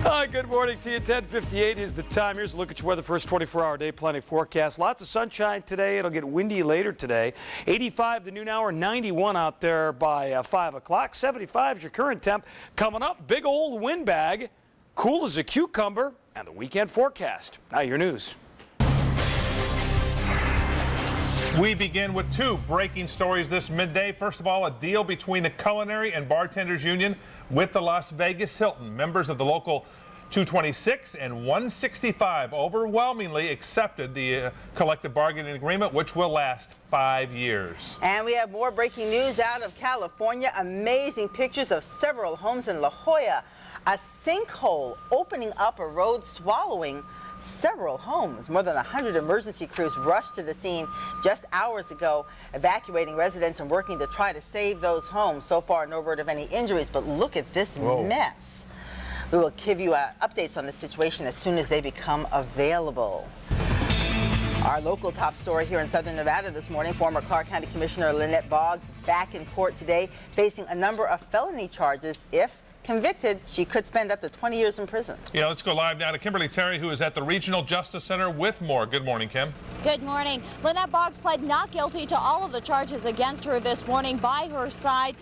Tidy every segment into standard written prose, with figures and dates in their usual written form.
Good morning to you. 10:58 is the time. Here's a look at your weather. First 24-hour day planning forecast. Lots of sunshine today. It'll get windy later today. 85 the noon hour, 91 out there by 5 o'clock. 75 is your current temp. Coming up, big old windbag, cool as a cucumber, and the weekend forecast. Now your news. We begin with two breaking stories this midday. First of all, a deal between the Culinary and Bartenders Union with the Las Vegas Hilton. Members of the local 226 and 165 overwhelmingly accepted the collective bargaining agreement, which will last 5 years. And we have more breaking news out of California. Amazing pictures of several homes in La Jolla. A sinkhole opening up a road, swallowing several homes. More than 100 emergency crews rushed to the scene just hours ago, evacuating residents and working to try to save those homes. So far, no word of any injuries, but look at this mess. We will give you updates on the situation as soon as they become available. Our local top story here in Southern Nevada this morning, former Clark County Commissioner Lynette Boggs back in court today, facing a number of felony charges. If convicted, she could spend up to 20 years in prison. Yeah, let's go live now to Kimberly Terry, who is at the Regional Justice Center with more. Good morning, Kim. Good morning. Lynette Boggs pled not guilty to all of the charges against her this morning. By her side,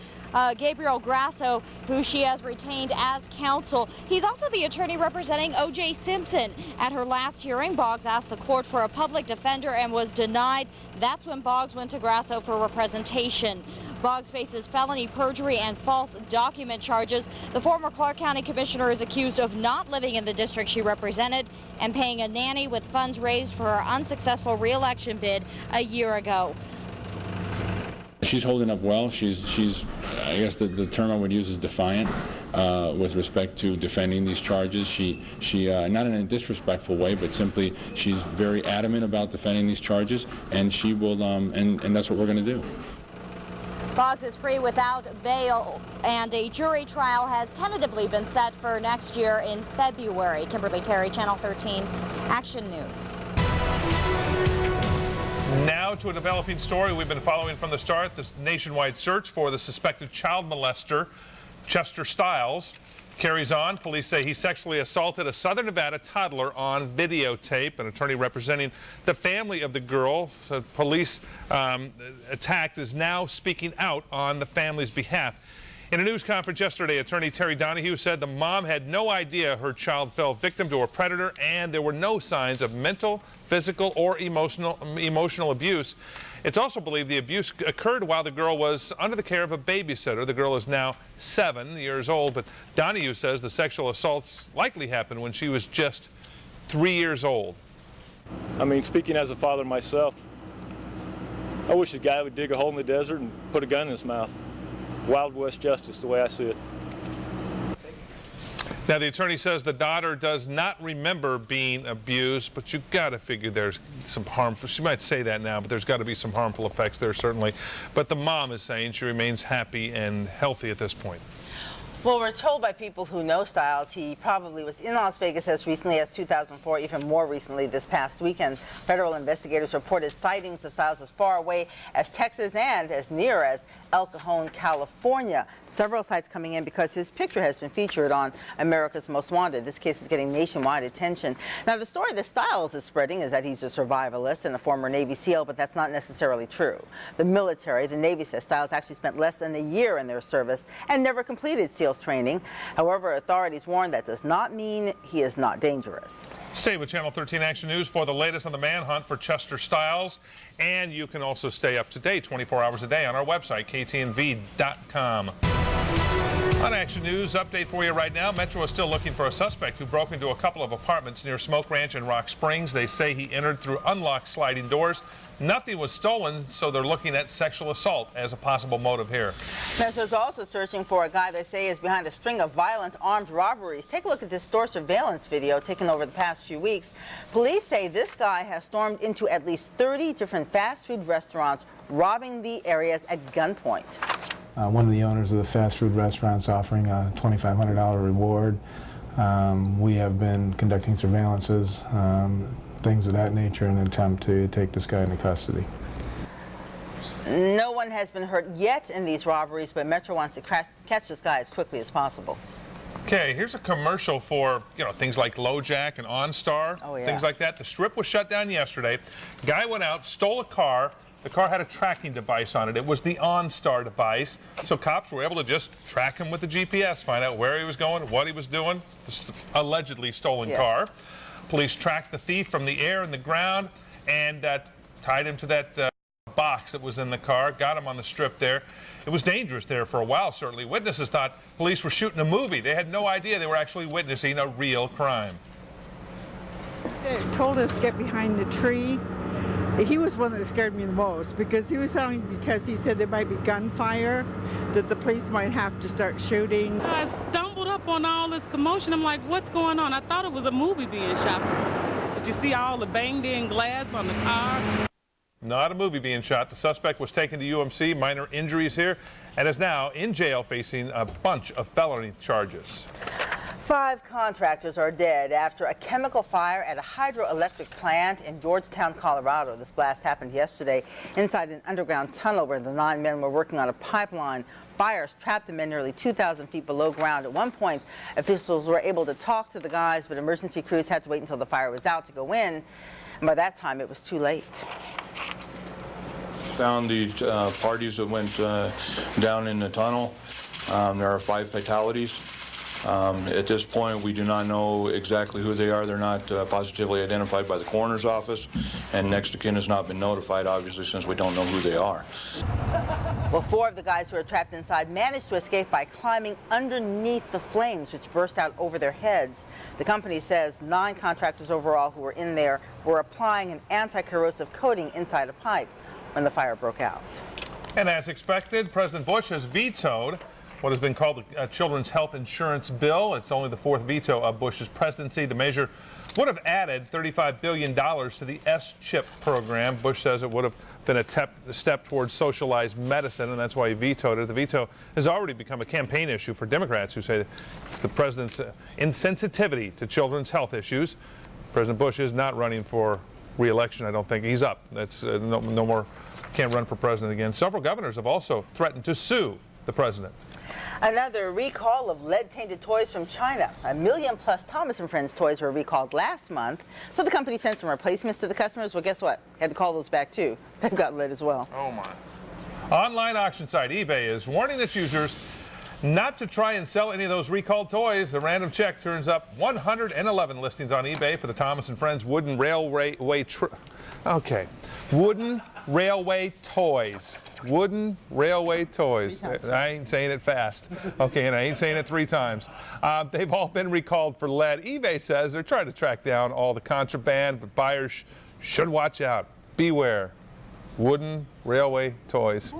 Gabriel Grasso, who she has retained as counsel. He's also the attorney representing O.J. Simpson. At her last hearing, Boggs asked the court for a public defender and was denied. That's when Boggs went to Grasso for representation. Boggs faces felony perjury and false document charges. The former Clark County Commissioner is accused of not living in the district she represented and paying a nanny with funds raised for her unsuccessful re-election bid a year ago. She's holding up well. She's I guess the term I would use is defiant with respect to defending these charges. She not in a disrespectful way, but simply she's very adamant about defending these charges, and she will, and that's what we're going to do. Boggs is free without bail, and a jury trial has tentatively been set for next year in February. Kimberly Terry, Channel 13, Action News. Now to a developing story we've been following from the start. The nationwide search for the suspected child molester, Chester Stiles, carries on. Police say he sexually assaulted a Southern Nevada toddler on videotape. An attorney representing the family of the girl, police attacked, is now speaking out on the family's behalf. In a news conference yesterday, attorney Terry Donahue said the mom had no idea her child fell victim to a predator, and there were no signs of mental, physical, or emotional abuse. It's also believed the abuse occurred while the girl was under the care of a babysitter. The girl is now 7 years old, but Donahue says the sexual assaults likely happened when she was just 3 years old. I mean, speaking as a father myself, I wish a guy would dig a hole in the desert and put a gun in his mouth. Wild West justice, the way I see it. Now, the attorney says the daughter does not remember being abused, but you've got to figure there's some harmful, she might say that now, but there's got to be some harmful effects there, certainly. But the mom is saying she remains happy and healthy at this point. Well, we're told by people who know Stiles he probably was in Las Vegas as recently as 2004, even more recently this past weekend. Federal investigators reported sightings of Stiles as far away as Texas and as near as El Cajon, California. Several sites coming in because his picture has been featured on America's Most Wanted. This case is getting nationwide attention. Now, the story that Stiles is spreading is that he's a survivalist and a former Navy SEAL, but that's not necessarily true. The military, the Navy, says Stiles actually spent less than a year in their service and never completed SEALs training. However, authorities warn that does not mean he is not dangerous. Stay with Channel 13 Action News for the latest on the manhunt for Chester Stiles, and you can also stay up to date 24 hours a day on our website, ktnv.com. On Action News, update for you right now. Metro is still looking for a suspect who broke into a couple of apartments near Smoke Ranch and Rock Springs. They say he entered through unlocked sliding doors. Nothing was stolen, so they're looking at sexual assault as a possible motive here. Metro is also searching for a guy they say is behind a string of violent armed robberies. Take a look at this store surveillance video taken over the past few weeks. Police say this guy has stormed into at least 30 different fast food restaurants, robbing the areas at gunpoint. One of the owners of the fast food restaurant's offering a $2,500 reward. We have been conducting surveillances, things of that nature, in an attempt to take this guy into custody. No one has been hurt yet in these robberies, but Metro wants to catch this guy as quickly as possible. Okay, here's a commercial for, things like LoJack and OnStar, things like that. The Strip was shut down yesterday. Guy went out, stole a car. The car had a tracking device on it. It was the OnStar device. So cops were able to just track him with the GPS, find out where he was going, what he was doing, the allegedly stolen car. Police tracked the thief from the air and the ground and tied him to that box that was in the car, got him on the Strip there. It was dangerous there for a while, certainly. Witnesses thought police were shooting a movie. They had no idea they were actually witnessing a real crime. They told us to get behind the tree. He was one that scared me the most because he was telling, because he said there might be gunfire, that the police might have to start shooting. I stumbled up on all this commotion. I'm like, what's going on? I thought it was a movie being shot. Did you see all the banged in glass on the car? Not a movie being shot. The suspect was taken to UMC, minor injuries here, and is now in jail facing a bunch of felony charges. 5 contractors are dead after a chemical fire at a hydroelectric plant in Georgetown, Colorado. This blast happened yesterday inside an underground tunnel where the 9 men were working on a pipeline. Fires trapped the men nearly 2,000 feet below ground. At one point, officials were able to talk to the guys, but emergency crews had to wait until the fire was out to go in. And by that time, it was too late. Found the parties that went down in the tunnel. There are 5 fatalities. At this point, we do not know exactly who they are. They're not positively identified by the coroner's office, and next of kin has not been notified, obviously, since we don't know who they are. Well, 4 of the guys who were trapped inside managed to escape by climbing underneath the flames, which burst out over their heads. The company says 9 contractors overall who were in there were applying an anti-corrosive coating inside a pipe when the fire broke out. And as expected, President Bush has vetoed what has been called a children's health insurance bill. It's only the 4th veto of Bush's presidency. The measure would have added $35 billion to the SCHIP program. Bush says it would have been a step towards socialized medicine, and that's why he vetoed it. The veto has already become a campaign issue for Democrats who say it's the president's insensitivity to children's health issues. President Bush is not running for re-election. I don't think he's up. That's no more. Can't run for president again. Several governors have also threatened to sue the president. Another recall of lead-tainted toys from China. 1 million+ Thomas & Friends toys were recalled last month. So the company sent some replacements to the customers. Well, guess what? Had to call those back too. They've got lead as well. Oh my. Online auction site eBay is warning its users not to try and sell any of those recalled toys. The random check turns up 111 listings on eBay for the Thomas & Friends wooden railway wooden railway toys. Wooden railway toys. I ain't saying it fast. Okay, and I ain't saying it 3 times. They've all been recalled for lead. eBay says they're trying to track down all the contraband, but buyers should watch out. Beware. Wooden railway toys.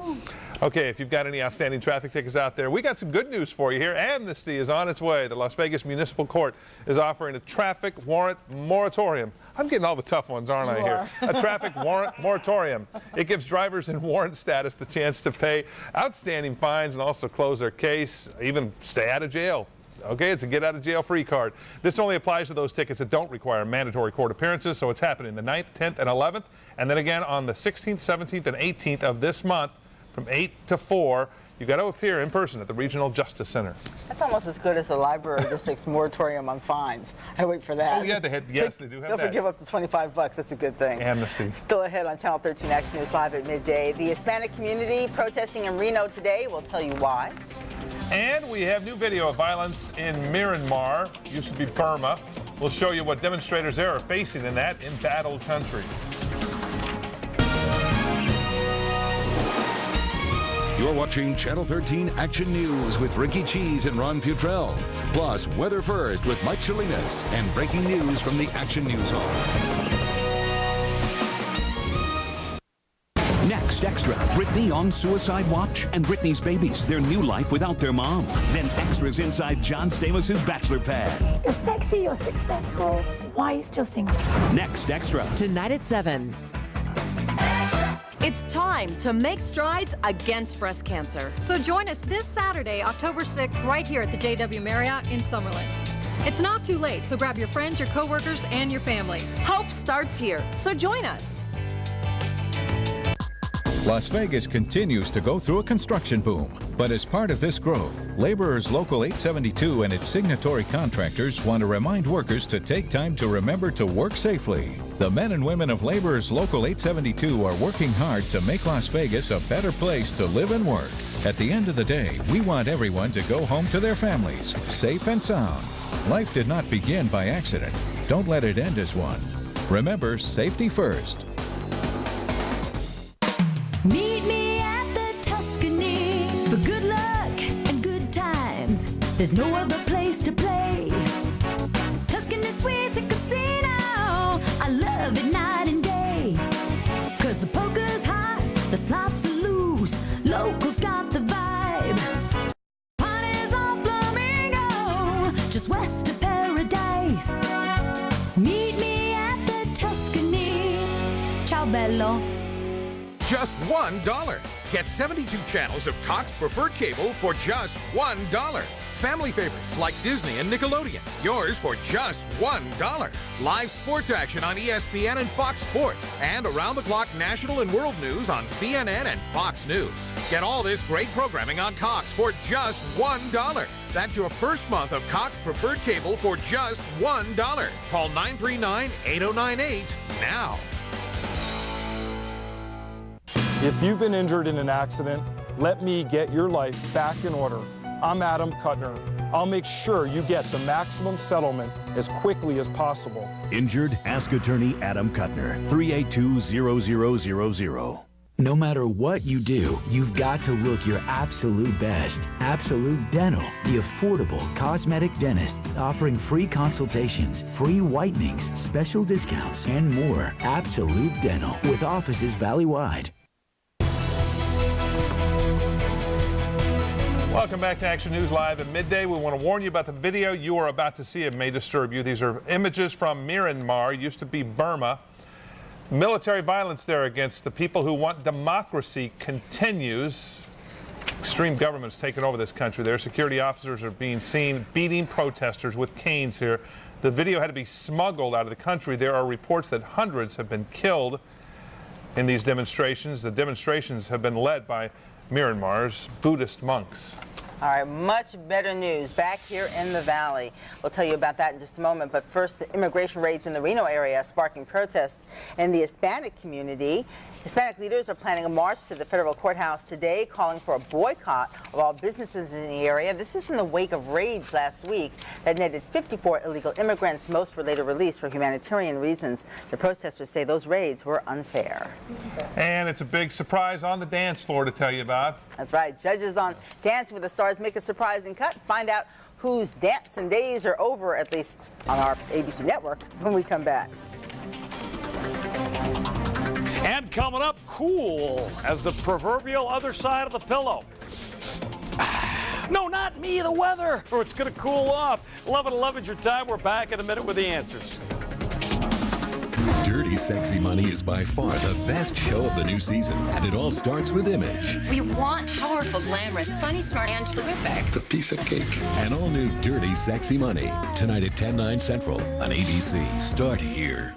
Okay, if you've got any outstanding traffic tickets out there, we got some good news for you here. Amnesty is on its way. The Las Vegas Municipal Court is offering a traffic warrant moratorium. I'm getting all the tough ones, aren't I, here? A traffic warrant moratorium. It gives drivers in warrant status the chance to pay outstanding fines and also close their case, even stay out of jail. Okay, it's a get-out-of-jail-free card. This only applies to those tickets that don't require mandatory court appearances, so it's happening the 9th, 10th, and 11th, and then again on the 16th, 17th, and 18th of this month from 8 to 4. You've got to appear in person at the Regional Justice Center. That's almost as good as the Library District's moratorium on fines. I wait for that. Oh, yeah, yes, they do have that. They'll forgive up to $25. That's a good thing. Amnesty. Still ahead on Channel 13 Action News Live at midday. The Hispanic community protesting in Reno today. We'll tell you why. And we have new video of violence in Myanmar, used to be Burma. We'll show you what demonstrators there are facing in that embattled country. You're watching Channel 13 Action News with Rikki Cheese and Ron Futrell. Plus, Weather First with Mike Tsolinas and breaking news from the Action News Hall. Next Extra, Britney on suicide watch and Britney's babies, their new life without their mom. Then extras inside John Stamos's bachelor pad. You're sexy, you're successful. Why are you still single? Next Extra. Tonight at 7. It's time to make strides against breast cancer. So join us this Saturday, October 6th, right here at the JW Marriott in Summerlin. It's not too late, so grab your friends, your coworkers, and your family. Hope starts here, so join us. Las Vegas continues to go through a construction boom. But as part of this growth, Laborers Local 872 and its signatory contractors want to remind workers to take time to remember to work safely. The men and women of Laborers Local 872 are working hard to make Las Vegas a better place to live and work. At the end of the day, we want everyone to go home to their families, safe and sound. Life did not begin by accident. Don't let it end as one. Remember, safety first. Meet me at the Tuscany for good luck and good times. There's no other place to play. Tuscany Suites and Casino. I love it night and day. 'Cause the poker's hot, the slots are loose. Locals got the vibe. Party's on Flamingo, just west of Paradise. Meet me at the Tuscany. Ciao bello. Just $1. Get 72 channels of Cox Preferred Cable for just $1. Family favorites like Disney and Nickelodeon, yours for just $1. Live sports action on ESPN and Fox Sports, and around-the-clock national and world news on CNN and Fox News. Get all this great programming on Cox for just $1. That's your first month of Cox Preferred Cable for just $1. Call 939-8098 now. If you've been injured in an accident, let me get your life back in order. I'm Adam Kuttner. I'll make sure you get the maximum settlement as quickly as possible. Injured? Ask attorney Adam Kuttner, 382-0000. No matter what you do, you've got to look your absolute best. Absolute Dental, the affordable cosmetic dentists offering free consultations, free whitenings, special discounts, and more. Absolute Dental, with offices valley-wide. Welcome back to Action News Live at midday. We want to warn you about the video you are about to see. It may disturb you. These are images from Myanmar, used to be Burma. Military violence there against the people who want democracy continues. Extreme government's taken over this country. Their security officers are being seen beating protesters with canes here. The video had to be smuggled out of the country. There are reports that hundreds have been killed in these demonstrations. The demonstrations have been led by Myanmar's Buddhist monks. All right, much better news back here in the Valley. We'll tell you about that in just a moment. But first, the immigration raids in the Reno area sparking protests in the Hispanic community. Hispanic leaders are planning a march to the federal courthouse today, calling for a boycott of all businesses in the area. This is in the wake of raids last week that netted 54 illegal immigrants. Most were later released for humanitarian reasons. The protesters say those raids were unfair. And it's a big surprise on the dance floor to tell you about. That's right. Judges on Dancing with the Stars make a surprising cut. Find out whose dancing days are over, at least on our ABC network, when we come back. And coming up, cool as the proverbial other side of the pillow. No, not me, the weather. Or it's going to cool off. 11:11 your time. We're back in a minute with the answers. Dirty Sexy Money is by far the best show of the new season, and it all starts with image. We want powerful, glamorous, funny, smart, and terrific. The piece of cake. An all-new Dirty Sexy Money, tonight at 10/9 Central on ABC. Start here.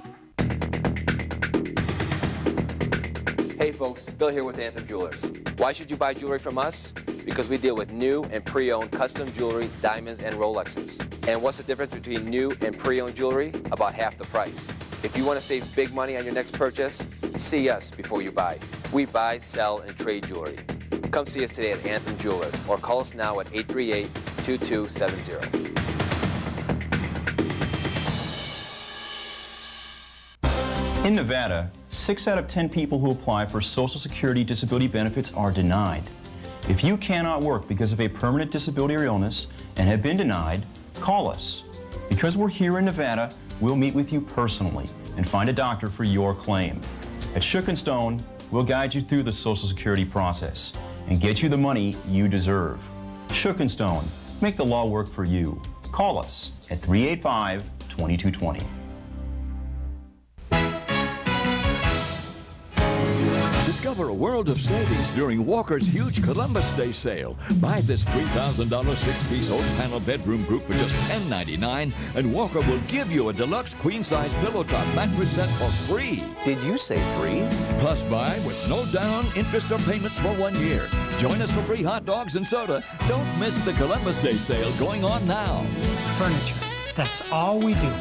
Hey folks, Bill here with Anthem Jewelers. Why should you buy jewelry from us? Because we deal with new and pre-owned custom jewelry, diamonds, and Rolexes. And what's the difference between new and pre-owned jewelry? About half the price. If you want to save big money on your next purchase, see us before you buy. We buy, sell, and trade jewelry. Come see us today at Anthem Jewelers or call us now at 838-2270. In Nevada, 6 out of 10 people who apply for Social Security disability benefits are denied. If you cannot work because of a permanent disability or illness and have been denied, call us. Because we're here in Nevada, we'll meet with you personally and find a doctor for your claim. At Shook & Stone, we'll guide you through the Social Security process and get you the money you deserve. Shook & Stone, make the law work for you. Call us at 385-2220. Discover a world of savings during Walker's huge Columbus Day sale. Buy this $3,000 6-piece oak panel bedroom group for just $10.99, and Walker will give you a deluxe queen-size pillow top mattress set for free. Did you say free? Plus buy with no down, interest, or payments for 1 year. Join us for free hot dogs and soda. Don't miss the Columbus Day sale going on now. Furniture. That's all we do.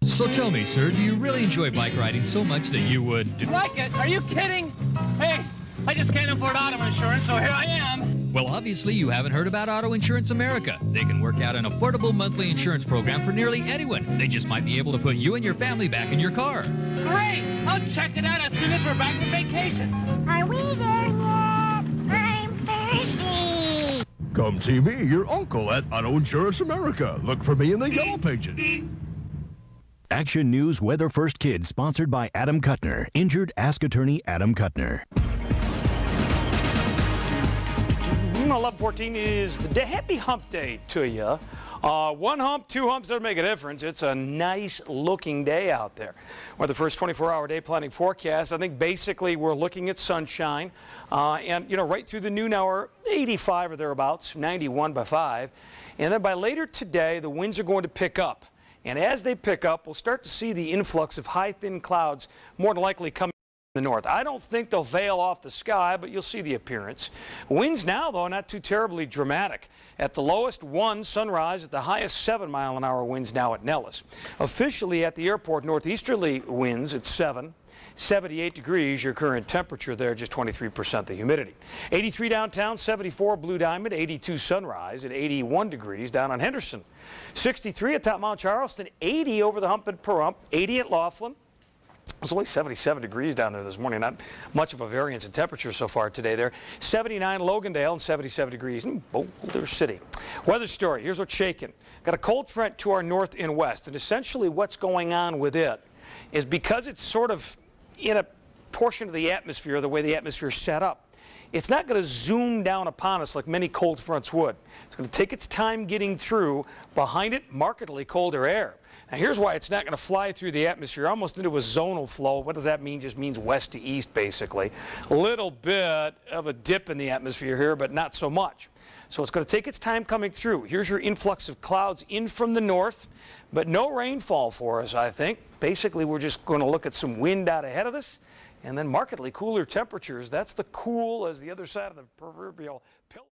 So tell me, sir, do you really enjoy bike riding so much that you would... Like it? Are you kidding? Hey, I just can't afford auto insurance, so here I am. Well, obviously you haven't heard about Auto Insurance America. They can work out an affordable monthly insurance program for nearly anyone. They just might be able to put you and your family back in your car. Great! I'll check it out as soon as we're back from vacation. Are we there yet? I'm thirsty. Come see me, your uncle, at Auto Insurance America. Look for me in the yellow pages. Action News Weather First Kids, sponsored by Adam Kuttner. Injured, ask attorney Adam Kuttner. 11:14 is the day. Happy hump day to you. One hump, two humps doesn't make a difference. It's a nice looking day out there. Or the first 24-hour day planning forecast. I think basically we're looking at sunshine. And, you know, right through the noon hour, 85 or thereabouts, 91 by 5. And then by later today, the winds are going to pick up. And as they pick up, we'll start to see the influx of high, thin clouds more than likely coming from the north. I don't think they'll veil off the sky, but you'll see the appearance. Winds now, though, not too terribly dramatic. At the lowest, 1 sunrise, at the highest 7-mile-an-hour winds now at Nellis. Officially at the airport, northeasterly winds at 7. 78 degrees, your current temperature there, just 23% the humidity. 83 downtown, 74 Blue Diamond, 82 Sunrise, and 81 degrees down on Henderson. 63 atop Mount Charleston, 80 over the hump at Pahrump, 80 at Laughlin. It was only 77 degrees down there this morning. Not much of a variance in temperature so far today there. 79 Logandale and 77 degrees in Boulder City. Weather story, here's what's shaking. Got a cold front to our north and west, and essentially what's going on with it is because it's sort of in a portion of the atmosphere, the way the atmosphere is set up, it's not going to zoom down upon us like many cold fronts would. It's going to take its time getting through. Behind it, markedly colder air. Now here's why it's not going to fly through the atmosphere almost into a zonal flow. What does that mean? Just means west to east, basically. A little bit of a dip in the atmosphere here, but not so much. So it's going to take its time coming through. Here's your influx of clouds in from the north, but no rainfall for us, I think. Basically, we're just going to look at some wind out ahead of us, and then markedly cooler temperatures. That's the cool as the other side of the proverbial pill.